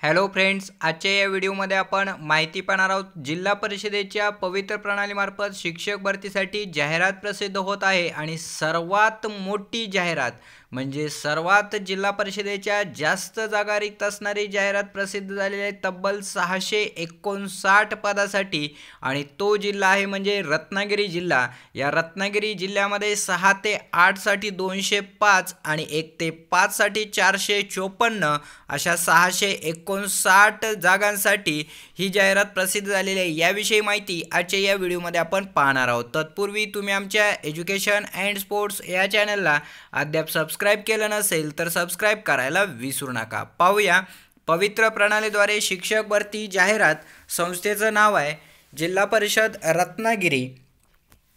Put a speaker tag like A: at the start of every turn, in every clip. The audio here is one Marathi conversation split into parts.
A: हॅलो फ्रेंड्स, आजच्या या व्हिडिओमध्ये आपण माहिती पाहणार आहोत। जिल्हा परिषदेच्या पवित्र प्रणालीमार्फत शिक्षक भरतीसाठी जाहिरात प्रसिद्ध होत आहे आणि सर्वात मोठी जाहिरात म्हणजे सर्वात जिल्हा परिषदेच्या जास्त जागा रिक्त असणारी जाहिरात प्रसिद्ध झालेली आहे तब्बल 659 पदासाठी आणि तो जिल्हा आहे म्हणजे रत्नागिरी जिल्हा। या रत्नागिरी जिल्ह्यामध्ये 6 ते 8 साठी 205 आणि 1 ते 5 साठी 454 अशा 659 जागांसाठी ही जाहिरात प्रसिद्ध झालेली आहे। याविषयी माहिती आजच्या या व्हिडिओमध्ये आपण पाहणार आहोत। तत्पूर्वी तुम्ही आमच्या एज्युकेशन अँड स्पोर्ट्स या चॅनलला अद्याप सबस्क्राइब केलं नसेल तर सबस्क्राइब करायला विसरू नका। पाहूया पवित्र प्रणालीद्वारे शिक्षक भरती जाहिरात। संस्थेचं नाव आहे जिल्हा परिषद रत्नागिरी।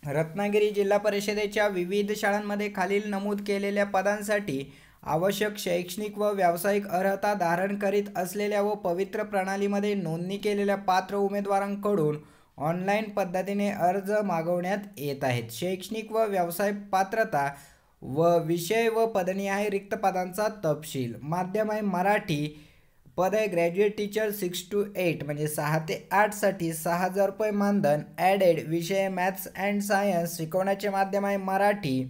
A: रत्नागिरी जिल्हा परिषदेच्या विविध शाळांमध्ये खालील नमूद केलेल्या पदांसाठी आवश्यक शैक्षणिक व व्यावसायिक अर्हता धारण करीत असलेल्या व पवित्र प्रणालीमध्ये नोंदणी केलेल्या पात्र उमेदवारांकडून ऑनलाईन पद्धतीने अर्ज मागवण्यात येत आहेत। शैक्षणिक व व्यावसाय पात्रता व विषय व पदनिहाय रिक्त पदांचा तपशील। माध्यम आहे मराठी। पद आहे ग्रॅज्युएट टीचर 6 to 8 म्हणजे 6 ते 8 साठी 6,000 रुपये मानधन। ॲडेड विषय मॅथ्स अँड सायन्स, शिकवण्याचे माध्यम आहे मराठी।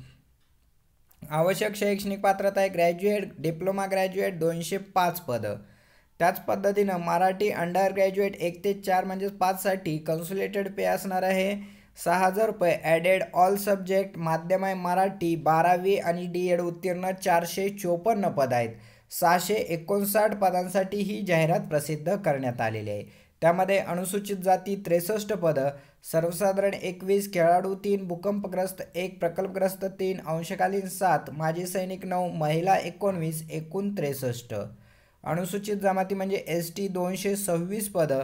A: आवश्यक शैक्षणिक पात्रता आहे ग्रॅज्युएट, डिप्लोमा ग्रॅज्युएट 205 पदं। त्याच पद्धतीनं मराठी अंडर ग्रॅज्युएट 1 ते 4 म्हणजे 5 साठी कन्सुलेटेड पे असणार आहे 6,000 रुपये। ॲडेड ऑल सब्जेक्ट, माध्यम आहे मराठी, 12वी आणि D.Ed उत्तीर्ण 454 पद आहेत। 659 पदांसाठी ही जाहिरात प्रसिद्ध करण्यात आलेली आहे। त्यामध्ये अनुसूचित जाती 63 पदं, सर्वसाधारण 21, खेळाडू 3, भूकंपग्रस्त 1, प्रकल्पग्रस्त 3, अंशकालीन 7, माजी सैनिक 9, महिला 19, एकूण 63। अनुसूचित जमाती म्हणजे ST 226 पदं,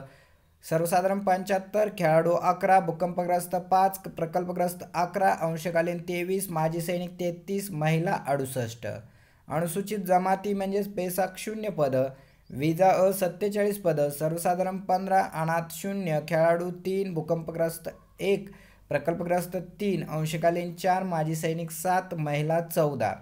A: सर्वसाधारण 75, खेळाडू 11, भूकंपग्रस्त 5, प्रकल्पग्रस्त 11, अंशकालीन 23, माजी सैनिक 33, महिला 68। अनुसूचित जमाती म्हणजे पेसाक 0 पदं, विजा 47 पदं, सर्वसाधारण 15, अनाथ 0, खेळाडू 3, भूकंपग्रस्त 1, प्रकल्पग्रस्त 3, अंशकालीन 4, माजी सैनिक 7, महिला 14।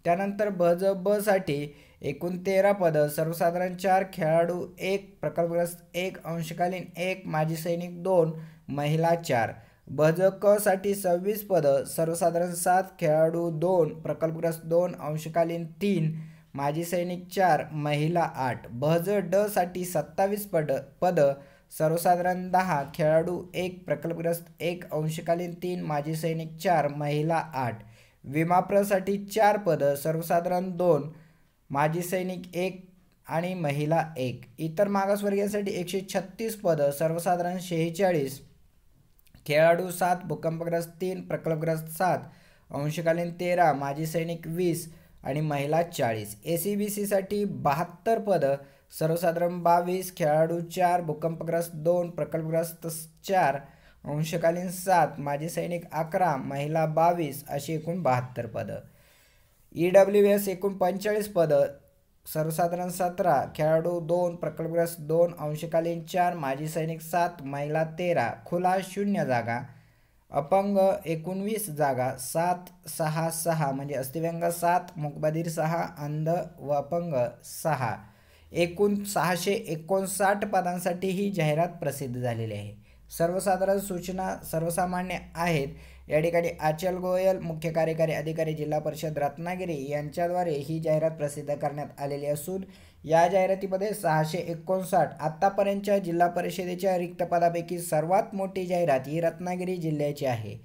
A: त्यानंतर ब साठी एकूण 13 पदं, सर्वसाधारण 4, खेळाडू 1, प्रकल्पग्रस्त 1, अंशकालीन 1, माजी सैनिक 2, महिला 4। क साठी 26 पदं, सर्वसाधारण 7, खेळाडू 2, प्रकल्पग्रस्त 2, अंशकालीन 3, माजी सैनिक 4, महिला 8। ड साठी 27 पदं, सर्वसाधारण 10, खेळाडू 1, प्रकल्पग्रस्त 1, अंशकालीन 3, माजी सैनिक 4, महिला 8। विमाप्र साठी 4 पदं, सर्वसाधारण 2, माजी सैनिक 1 आणि महिला 1। इतर मागासवर्गीयांसाठी 136 पदं, सर्वसाधारण 46, खेळाडू 7, भूकंपग्रस्त 3, प्रकल्पग्रस्त 7, अंशकालीन 13, माजी सैनिक 20 आणि महिला 40। SCBC साठी 72 पदं, सर्वसाधारण 22, खेळाडू 4, भूकंपग्रस्त 2, प्रकल्पग्रस्त 4, अंशकालीन 7, माजी सैनिक 11, महिला 22 अशी एकूण 72 पदं। EWS एकूण 45 पदं, सर्वसाधारण 17, खेळाडू 2, प्रकल्पग्रस्त 2, अंशकालीन 4, माजी सैनिक 7, महिला 13। खुला 0 जागा। अपंग 19 जागा, 7, 6, 6 म्हणजे अस्थिव्यंग 7, मूकबधिर 6, अंध व अपंग 6। एकूण 659 पदांसाठी ही जाहिरात प्रसिद्ध झालेली आहे। सर्वसाधारण सूचना सर्वसामान्य आहेत। या ठिकाणी आचल गोयल, मुख्य कार्यकारी अधिकारी, जिल्हा परिषद रत्नागिरी यांच्याद्वारे ही जाहिरात प्रसिद्ध करण्यात आलेली असून या जाहिरातीमध्ये 659 आत्तापर्यंतच्या जिल्हा परिषदेच्या रिक्त पदापैकी सर्वात मोठी जाहिरात ही रत्नागिरी जिल्ह्याची आहे।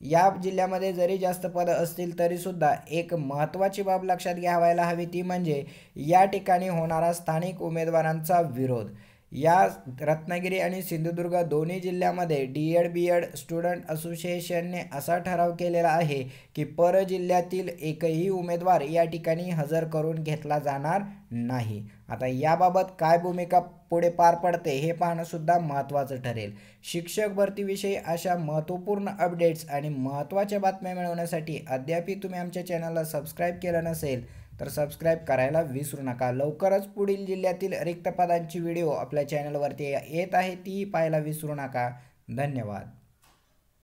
A: या जिल्ह्यामध्ये जरी जास्त पदं असतील तरीसुद्धा एक महत्त्वाची बाब लक्षात घ्यायला हवी ती म्हणजे या ठिकाणी होणारा स्थानिक उमेदवारांचा विरोध। या रत्नागिरी आणि सिंधुदुर्ग दोन्ही जिल्ह्यामध्ये D.Ed B.Ed स्टुडंट असोसिएशनने असा ठराव केलेला आहे की पर जिल्ह्यातील एकही उमेदवार या ठिकाणी हजर करून घेतला जाणार नाही। आता याबाबत काय भूमिका पुढे पार पडते हे पाहणं सुद्धा महत्त्वाचं ठरेल। शिक्षक भरतीविषयी अशा महत्त्वपूर्ण अपडेट्स आणि महत्त्वाच्या बातम्या मिळवण्यासाठी अद्याप तुम्ही आमच्या चॅनलला सबस्क्राईब केलं नसेल तर सबस्क्राईब करायला विसरू नका। लवकरच पुढील जिल्ह्यातील रिक्त पदांची व्हिडिओ आपल्या चॅनलवरती येत आहे, ती पाहायला विसरू नका। धन्यवाद।